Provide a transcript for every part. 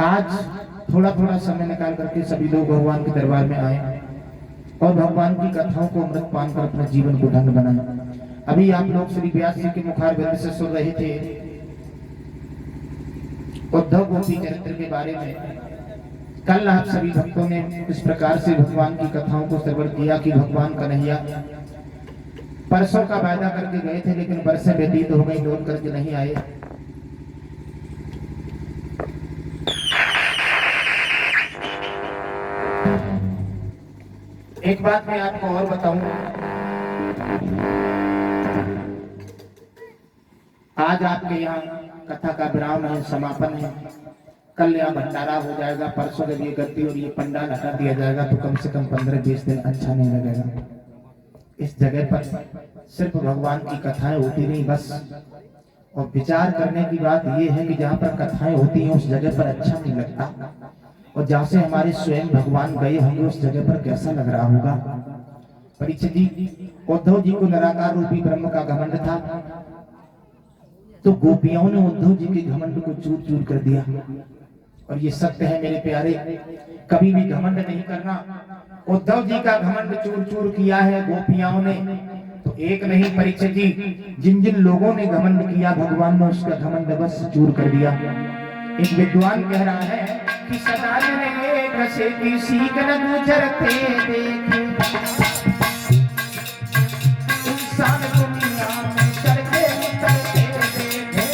आज थोड़ा थोड़ा समय निकाल करके सभी लोग भगवान के दरबार में आए और भगवान की कथाओं को अमृत पान कर अपने जीवन को धन्य बनाए। अभी आप लोग श्री व्यास जी के मुखारबिंद से सुन रहे थे उद्धव गोपी चरित्र के बारे में। कल आप सभी भक्तों ने इस प्रकार से भगवान की कथाओं को श्रवण किया कि भगवान कन्हैया परसों का वायदा करके गए थे, लेकिन बरसें व्यतीत हो गई, लौट करके नहीं आए। एक बात मैं आपको और बताऊं, आज आपके यहाँ कथा का विराम है, समापन है। कल यहाँ भंडारा हो जाएगा, परसों जब ये गद्दी और ये पंडाल हटा दिया जाएगा तो कम से कम 15-20 दिन अच्छा नहीं लगेगा। इस जगह पर सिर्फ भगवान की कथाएं होती नहीं बस। और विचार करने की बात यह है कि जहाँ पर कथाएं होती हैं उस जगह पर अच्छा नहीं लगता, और जहाँ से हमारे स्वयं भगवान गए होंगे उस जगह पर कैसा लग रहा होगा। परीक्षित जी, उद्धव जी को निराकार रूपी ब्रह्म का घमंड था, तो गोपियों ने उद्धव जी के घमंड को चूर चूर कर दिया। और ये सत्य है मेरे प्यारे, कभी भी घमंड नहीं करना। उद्धव जी का घमंड चूर चूर किया है गोपियों ने, तो एक नहीं परीक्षित जी, जिन जिन लोगों ने घमंड किया भगवान ने उसका घमंड बस चूर कर दिया। एक विद्वान कह रहा है कि सदा रहे कसे की सीख न गुजरते देखे इंसान दुनिया में चलते उतरते देखे।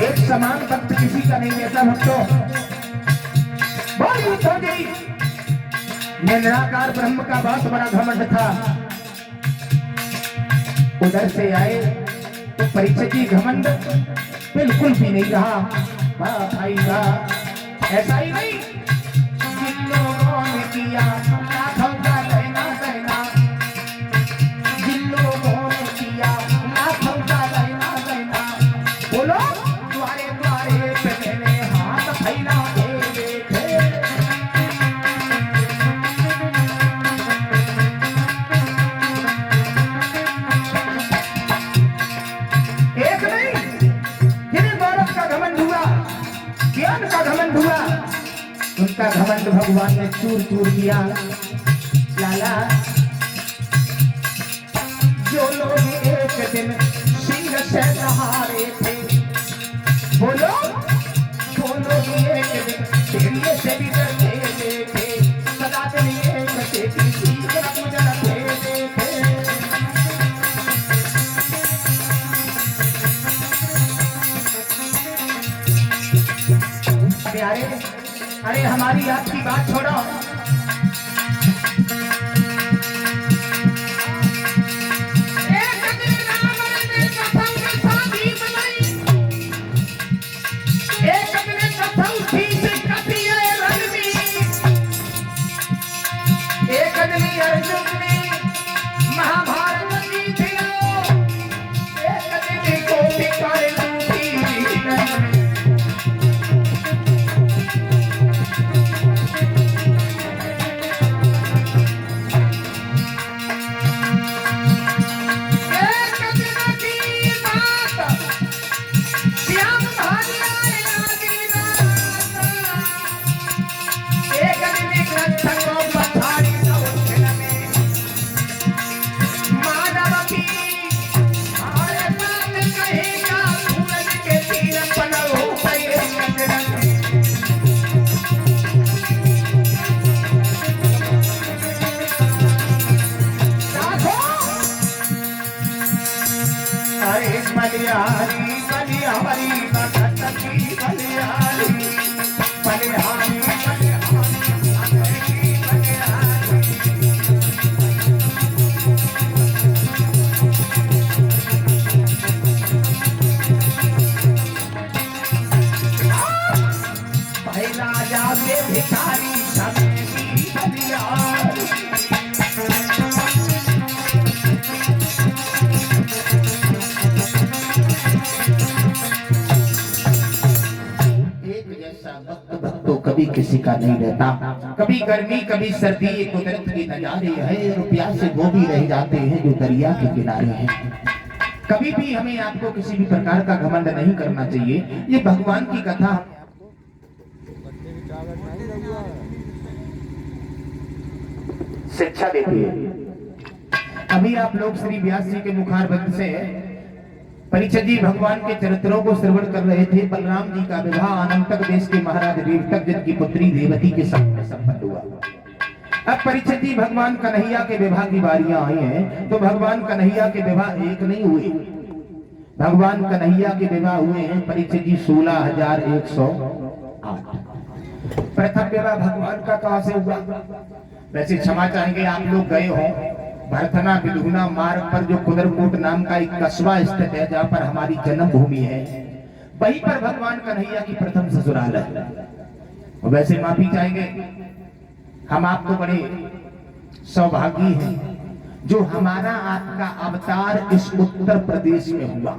एक समान भक्त किसी का नहीं रहता भक्तों। बड़ी हो गई, निराकार ब्रह्म का बहुत बड़ा घमंड था। उधर से आए तो परीक्षित जी घमंड बिल्कुल भी नहीं रहा। भाई का ऐसा ही नहीं, जिन लोगों ने किया लाखों का रहना रहना, जिन लोगों ने किया लाखों का रहना रहना, बोलो द्वारे द्वारे पे मैंने हाथ फैला दे देखे। एक नहीं, जिन्हें गौरव का घमंड हुआ, ज्ञान का घमंड हुआ, उनका घमंड भगवान ने चूर चूर किया। लाला, जो लोग एक दिन सिंह से सहारे थे, बोलो जो लोग एक दिन भेड़िए से भी डरते थे, सदा दिन एक से किसी का गुजरते थे। प्यारे, अरे हमारी आपकी बात छोड़ो, बलिहारी बलिहारी बलिहारी बलिहारी बलिहारी पहला जाके भिखारी समय की बलिहारी। किसी का नहीं रहता। कभी गर्मी कभी सर्दी, ये कुदरत की नजारे है, और प्यासे वो भी रह जाते हैं जो दरिया के किनारे हैं। कभी भी हमें आपको किसी भी प्रकार का घमंड नहीं करना चाहिए। ये भगवान की कथा शिक्षा देती है। अभी आप लोग श्री व्यास जी के मुखारबंद से परीक्षित जी भगवान के चरित्रों को श्रवण कर रहे थे। बलराम जी का विवाह अनंतक देश के महाराज देवतक जिनकी पुत्री देवती के साथ में संपन्न हुआ। अब परीक्षित जी भगवान कन्हैया के विवाह की बारियां आई हैं, तो भगवान कन्हैया के विवाह एक नहीं हुए, भगवान कन्हैया के विवाह हुए हैं परीक्षित जी 16,108। प्रथम विवाह भगवान का कहां से हुआ? वैसे क्षमा चाहेंगे, आप लोग गए हो भरथना बिलुना मार्ग पर जो कुदरकोट नाम का एक कस्बा स्थित है, जहां पर हमारी जन्मभूमि है, वहीं पर भगवान कन्हैया की प्रथम ससुराल है। वैसे माफी चाहेंगे, हम आपको बड़े सौभागी हैं जो हमारा आपका अवतार इस उत्तर प्रदेश में हुआ।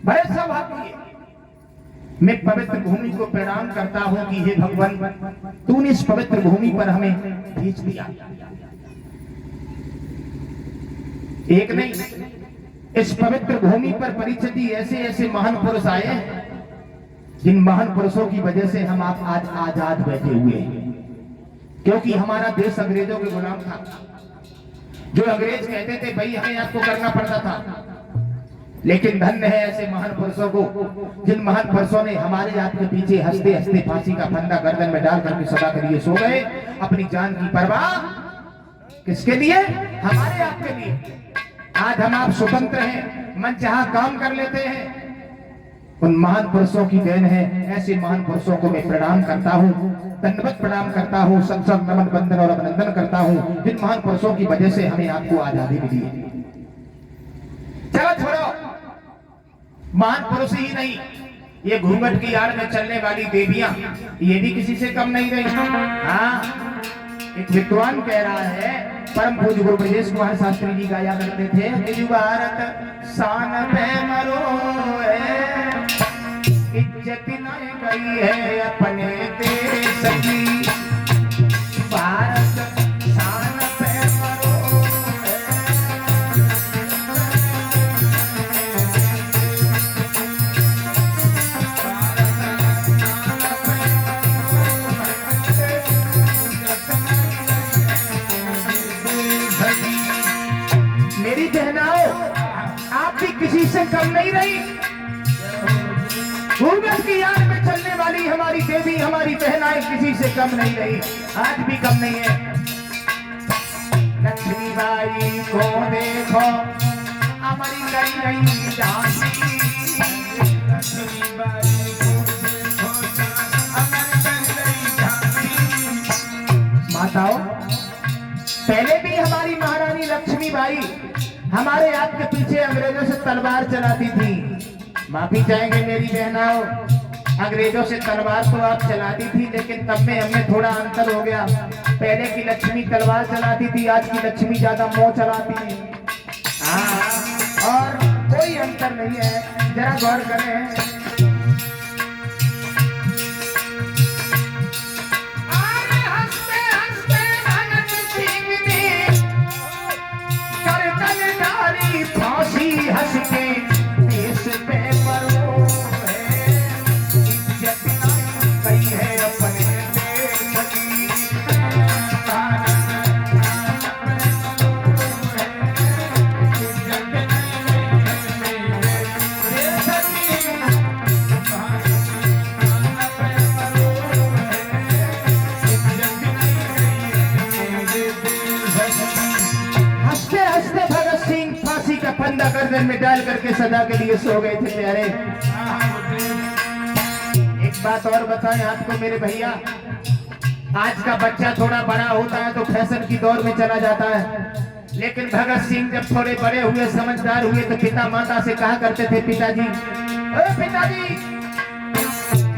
बड़े सौभागी है। मैं पवित्र भूमि को प्रणाम करता हूं कि हे भगवान, तूने इस पवित्र भूमि पर हमें भेज दिया। एक नहीं, इस पवित्र भूमि पर परीक्षित ऐसे ऐसे महान पुरुष आए जिन महान पुरुषों की वजह से हम आप आज आजाद बैठे हुए हैं। क्योंकि हमारा देश अंग्रेजों के गुलाम था। जो अंग्रेज कहते थे भाई हमें आपको करना पड़ता था, लेकिन धन्य है ऐसे महान पुरुषों को, जिन महान पुरुषों ने हमारे आपके पीछे हंसते हंसते फांसी का फंदा गर्दन में डाल करके सदा के लिए सो गए। अपनी जान की परवाह किसके लिए? हमारे आपके लिए। आज हम आप स्वतंत्र हैं, मन चाहा काम कर लेते हैं। उन महान पुरुषों की देन है। ऐसे महान पुरुषों को मैं प्रणाम करता हूँ, दंडवत प्रणाम करता हूँ, संसद नमन वंदन और अभिनंदन करता हूँ, जिन महान पुरुषों की वजह से हमें आपको आजादी मिली है। चलो छोड़ो, महान पुरुष ही नहीं, ये घूंघट की आड़ में चलने वाली देवियां, ये भी किसी से कम नहीं रही। हाँ, एक विद्वान कह रहा है, परम पूज्य गुरु ब्रजेश कुमार शास्त्री जी गाया करते थे, भारत शान पे मरो है, इज्जत नहीं गई है अपने देश की, भारत शान पे मरो है। मेरी बहनाओं, आप भी किसी से कम नहीं रही। घूंघट की आड़ में चलने वाली हमारी देवी, हमारी बहनाएं किसी से कम नहीं रही, आज भी कम नहीं है। लक्ष्मीबाई को देखो, हमारी नई नई झांसी, लक्ष्मीबाई को देखो, हमारी नई नई झांसी। माताओं, पहले भी हमारी महारानी लक्ष्मीबाई हमारे आपके पीछे अंग्रेजों से तलवार चलाती थी। माफी चाहेंगे मेरी बहनाओं, अंग्रेजों से तलवार तो आप चलाती थी, लेकिन तब में हमें थोड़ा अंतर हो गया। पहले की लक्ष्मी तलवार चलाती थी, आज की लक्ष्मी ज्यादा मोह चलाती है। हाँ, और कोई अंतर नहीं है, जरा गौर करें। फांसी हंस के देश पे मरो है, इज्जत नहीं गई है अपने देश की, फंदा गर्दन में डाल करके सदा के लिए सो गए थे प्यारे। एक बात और बताएं आपको मेरे भैया, आज का बच्चा थोड़ा बड़ा होता है तो फैशन की दौर में चला जाता है, लेकिन भगत सिंह जब थोड़े बड़े हुए, समझदार हुए, तो पिता माता से कहा करते थे, पिताजी, ओ पिताजी,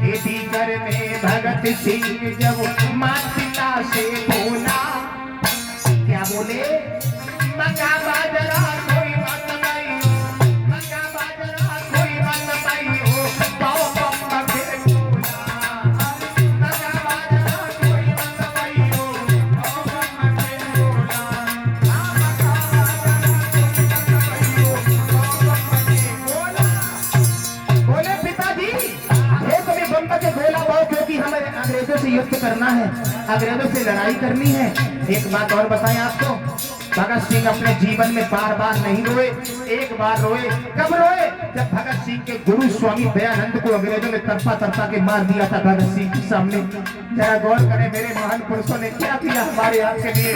खेती करने भगत सिंह जब माता पिता से बोला, क्या बोले? मका बाजरा कोई मत पाई, मका बाजरा कोई मत पाई, ओ पाओ पम्मा फिर अंग्रेजों से लड़ाई करनी है। एक बात और बताएं आपको, भगत सिंह अपने जीवन में बार बार नहीं रोए, एक बार रोए। कब रोए? जब भगत सिंह के गुरु स्वामी दयानंद को अंग्रेजों ने तरफा तरफा के मार दिया था भगत सिंह के सामने। जरा गौर करें मेरे महान पुरुषों ने क्या किया हमारे आपके लिए।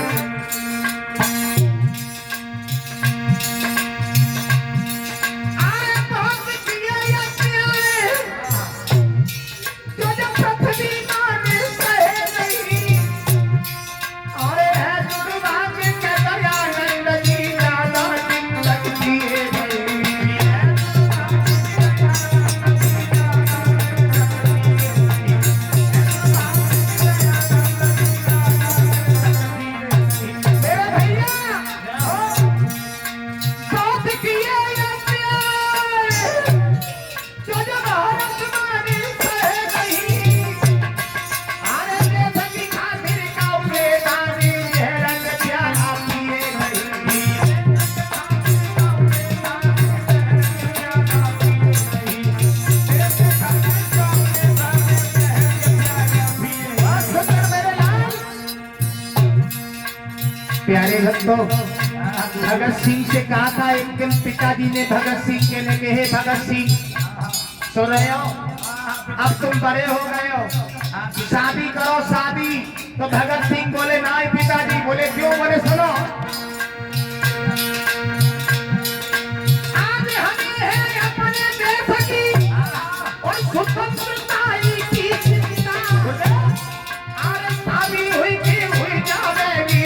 प्यारे भक्तों, भगत सिंह से कहा था एक दिन पिताजी ने भगत सिंह के लिए कहे, भगत सिंह सुन रहे हो, अब तुम बड़े हो गए हो, शादी करो शादी। तो भगत सिंह बोले नहीं पिताजी। बोले क्यों? बोले सुनो, आज हमें है अपने देश की और स्वतंत्रता की चिंता। अरे शादी हुई कि हुई जाएगी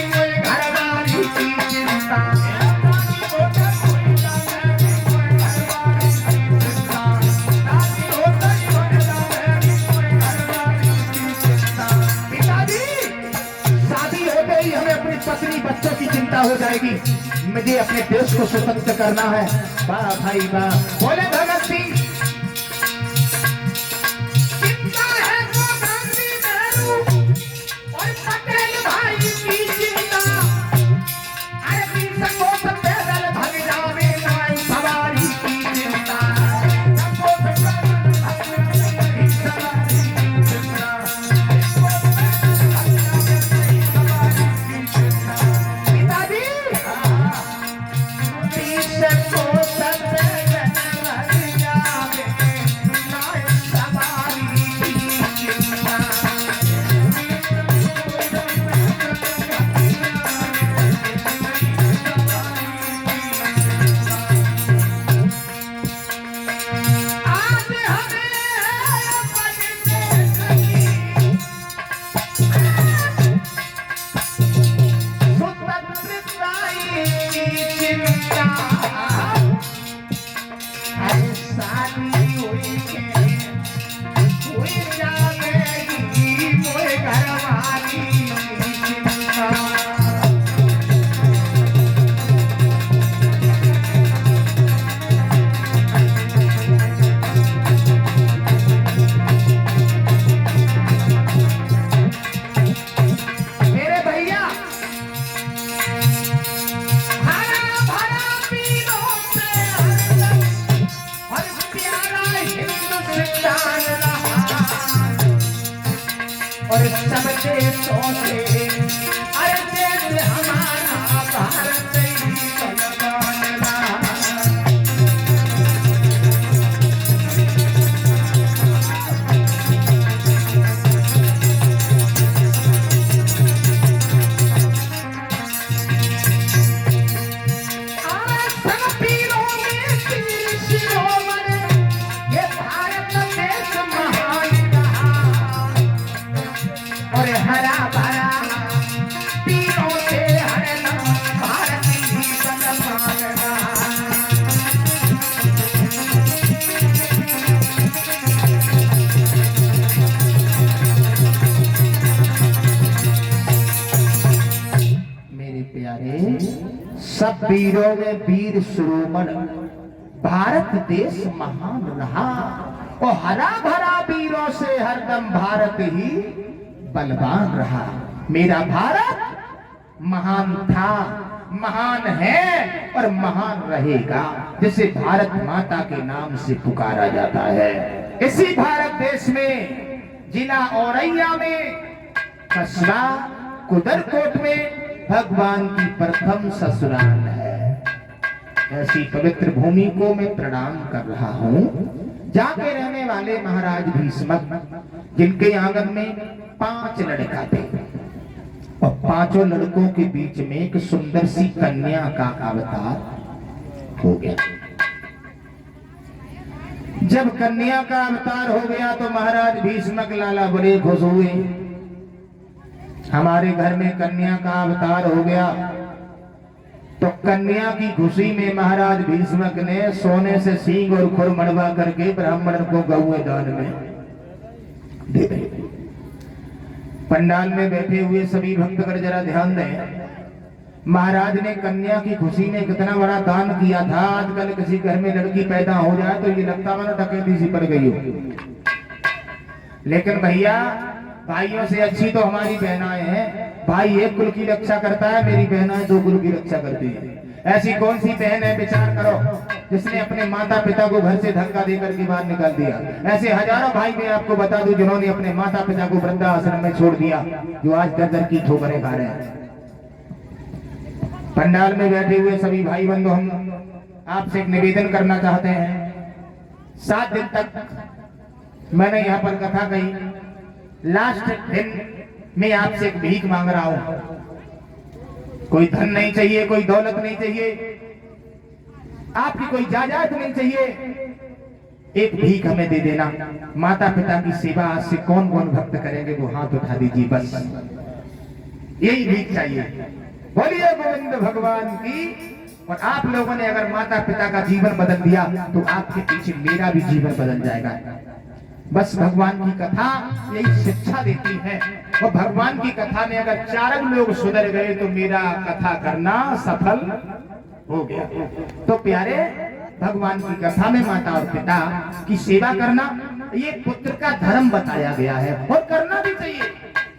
पत्नी बच्चों की चिंता हो जाएगी, मुझे अपने देश को स्वतंत्र करना है। वाह भाई वाह। बोले भगत सिंह, चिंता है तो गांधी नेहरू और पटेल भाई की चिंता। अरे तीन को पैदल भाग जावे नाई सवारी की चिंता। और सब देशों से अरे देश हमारा भारत ही बलवान रहा। हरा भरा पीरों से हरदम भारत ही बलवान रहा। मेरे प्यारे, सब वीरों में वीर शिरोमणि, भारत देश महान रहा और हरा भरा वीरों से हरदम भारत ही बलवान रहा। मेरा भारत महान था, महान है और महान रहेगा, जिसे भारत माता के नाम से पुकारा जाता है। इसी भारत देश में जिला औरैया में कसबा कुदरकोट में भगवान की प्रथम ससुराल है। ऐसी पवित्र भूमि को मैं प्रणाम कर रहा हूँ, जाके रहने वाले महाराज भीष्मक, जिनके आंगन में 5 लड़का थे और 5 लड़कों के बीच में एक सुंदर सी कन्या का अवतार हो गया। जब कन्या का अवतार हो गया तो महाराज भीष्मक लाला बड़े खुश हुए। हमारे घर में कन्या का अवतार हो गया। तो कन्या की खुशी में महाराज भीष्मक ने सोने से सींग और खुर मड़वा करके ब्राह्मण को गौए दान में दे दी। पंडाल में बैठे हुए सभी भक्तगण जरा ध्यान दें, महाराज ने कन्या की खुशी में कितना बड़ा दान किया था। आजकल किसी घर में लड़की पैदा हो जाए तो ये लगता मानो डकैती सी पड़ गई हो, लेकिन भैया भाइयों से अच्छी तो हमारी बहनाएं हैं। भाई एक कुल की रक्षा करता है, मेरी बहनाएं 2 कुल की रक्षा करती है। ऐसी कौन सी बहन है, विचार करो, जिसने अपने माता पिता को घर से धक्का देकर के बाहर निकाल दिया। ऐसे हजारों भाई मैं आपको बता दूं जिन्होंने अपने माता पिता को वृद्धाश्रम में छोड़ दिया, जो आज दर की ठोकरें खा रहे हैं। पंडाल में बैठे हुए सभी भाई बंधु, हम आपसे एक निवेदन करना चाहते हैं। 7 दिन तक मैंने यहाँ पर कथा कही, लास्ट दिन मैं आपसे एक भीख मांग रहा हूं। कोई धन नहीं चाहिए, कोई दौलत नहीं चाहिए, आपकी कोई जायदाद नहीं चाहिए, एक भीख हमें दे देना। माता पिता की सेवा आज से कौन कौन भक्त करेंगे वो हाथ उठा दीजिए, बस यही भीख चाहिए। बोलिए गोविंद भगवान की। और आप लोगों ने अगर माता पिता का जीवन बदल दिया तो आपके पीछे मेरा भी जीवन बदल जाएगा। बस भगवान की कथा यही शिक्षा देती है, और भगवान की कथा में अगर 4 लोग सुधर गए तो मेरा कथा करना सफल हो गया। तो प्यारे, भगवान की कथा में माता और पिता की सेवा करना ये पुत्र का धर्म बताया गया है, और करना भी चाहिए,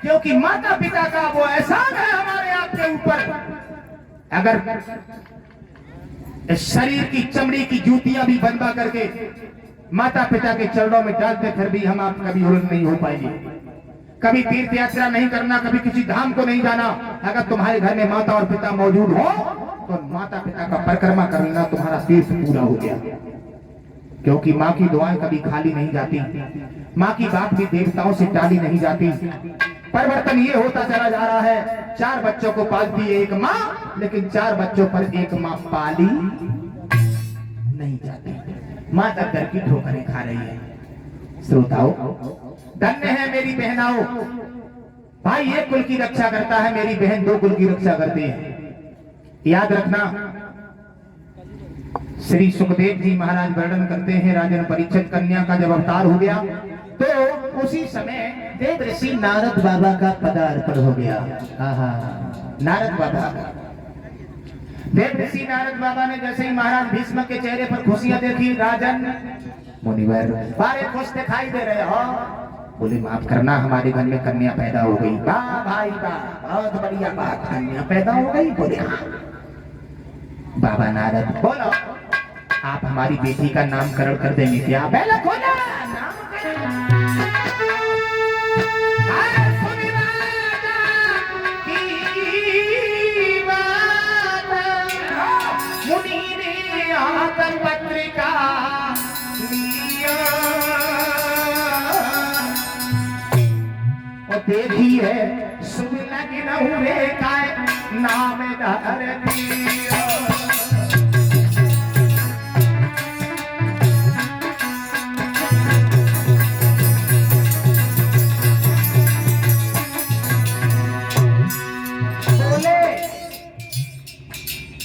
क्योंकि माता पिता का वो एहसान है हमारे आपके ऊपर। अगर शरीर की चमड़ी की जूतियां भी बनवा करके माता पिता के चरणों में डालते, फिर भी हम आप कभी उलट नहीं हो पाएंगे। कभी तीर्थ यात्रा नहीं करना, कभी किसी धाम को नहीं जाना। अगर तुम्हारे घर में माता और पिता मौजूद हो तो माता पिता का परिक्रमा कर लेना, तुम्हारा तीर्थ पूरा हो गया। क्योंकि माँ की दुआएं कभी खाली नहीं जाती, माँ की बात भी देवताओं से टाली नहीं जाती। परिवर्तन ये होता चला जा रहा है, 4 बच्चों को पालती है एक माँ, लेकिन 4 बच्चों पर एक माँ पाली नहीं जाती। माँ दर की ठोकरें खा रही है। श्रोताओं, धन्य है मेरी बहनाओं। भाई एक कुल की रक्षा करता है, मेरी बहन 2 कुल की रक्षा करती है। याद रखना, श्री सुखदेव जी महाराज वर्णन करते हैं, राजन परीक्षित कन्या का जब अवतार हो गया तो उसी समय देव ऋषि नारद बाबा का पदार्पण हो गया। नारद बाबा, देव ऋषि नारद बाबा ने जैसे ही महाराज भीष्म के चेहरे पर खुशियां देखी, राजन मुनिवर बारे खुश दिखाई दे रहे हो, बोले माफ करना, हमारे घर में कन्या पैदा हो गई। वाह भाई वाह, बहुत बढ़िया बात, कन्या पैदा हो गई। बोले हाँ। बाबा नारद, बोलो आप हमारी बेटी का नामकरण कर देंगे क्या? पहले खोला पत्रिका और देखी है सुन लगी नहुरे का नाम धरती। बोले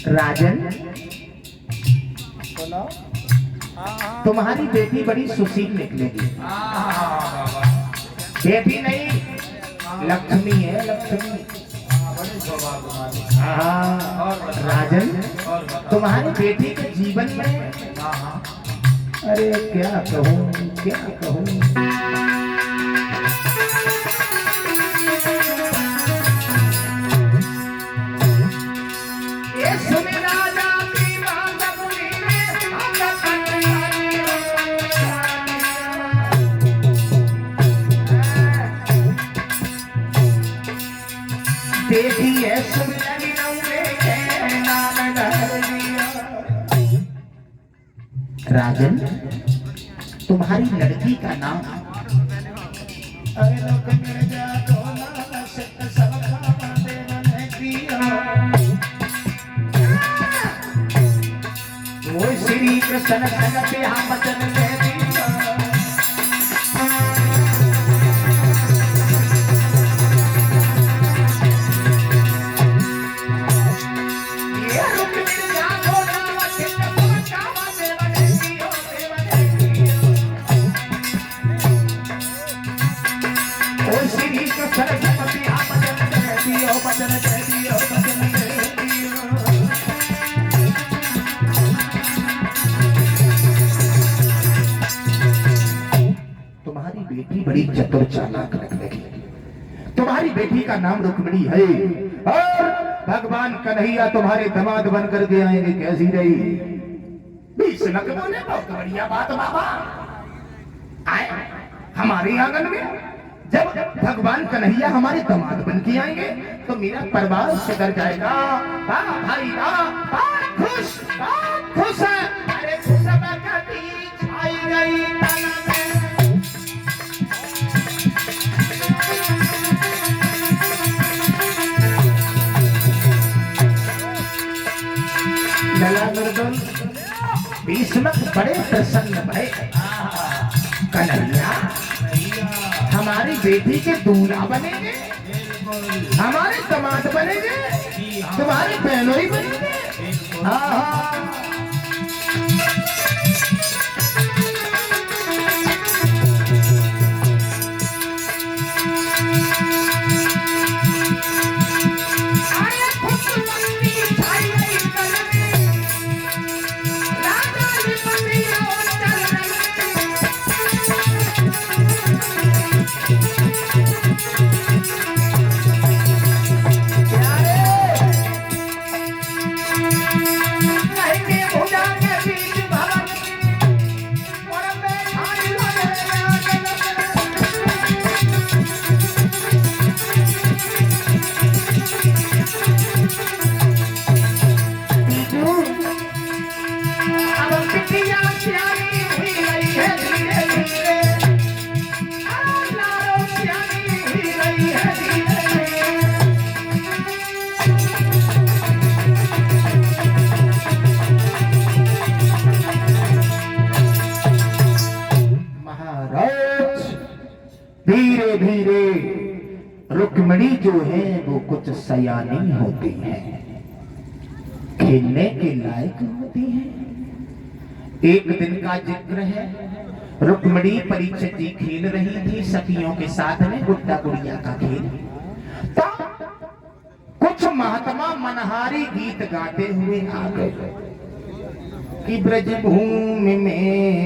राजन, तुम्हारी बेटी बड़ी सुशील निकलेगी। बेटी नहीं, लक्ष्मी है, लक्ष्मी। राजन, तुम्हारी बेटी के जीवन में अरे क्या कहूँ, क्या कहूँ। राजन तुम्हारी लड़की का नाम अरे लोग मेरे जा तो ना सत सब का देवन है दिया वो श्री कृष्ण संगति हम वचन दे दिया तुम्हारी बेटी बड़ी चतुर चालाक लग लगी। तुम्हारी बेटी का नाम रुक्मिणी है और भगवान कन्हैया तुम्हारे दामाद बन करके आएंगे। कैसी रही 20 लाख बोले बहुत बढ़िया बात बाबा। आए हमारे आंगन में जब भगवान कन्हैया हमारे दामाद बन के आएंगे तो मेरा परिवार सुधर जाएगा। भाई खुश खुश है। अरे खुश छाई गई भीष्मक बड़े प्रसन्न भय। कन्हैया हमारी बेटी के दूल्हा बनेंगे, हमारे दामाद बनेंगे, तुम्हारे बहनों ही बनेंगे। धीरे धीरे रुक्मिणी जो है वो कुछ सयानी होती है, खेलने के लायक होती है। एक दिन का जिक्र है, रुक्मिणी परीक्षित जी खेल रही थी सखियों के साथ में गुड्डा गुड़िया का खेल। तो कुछ महात्मा मनहारी गीत गाते हुए आ गए कि ब्रजभूमि में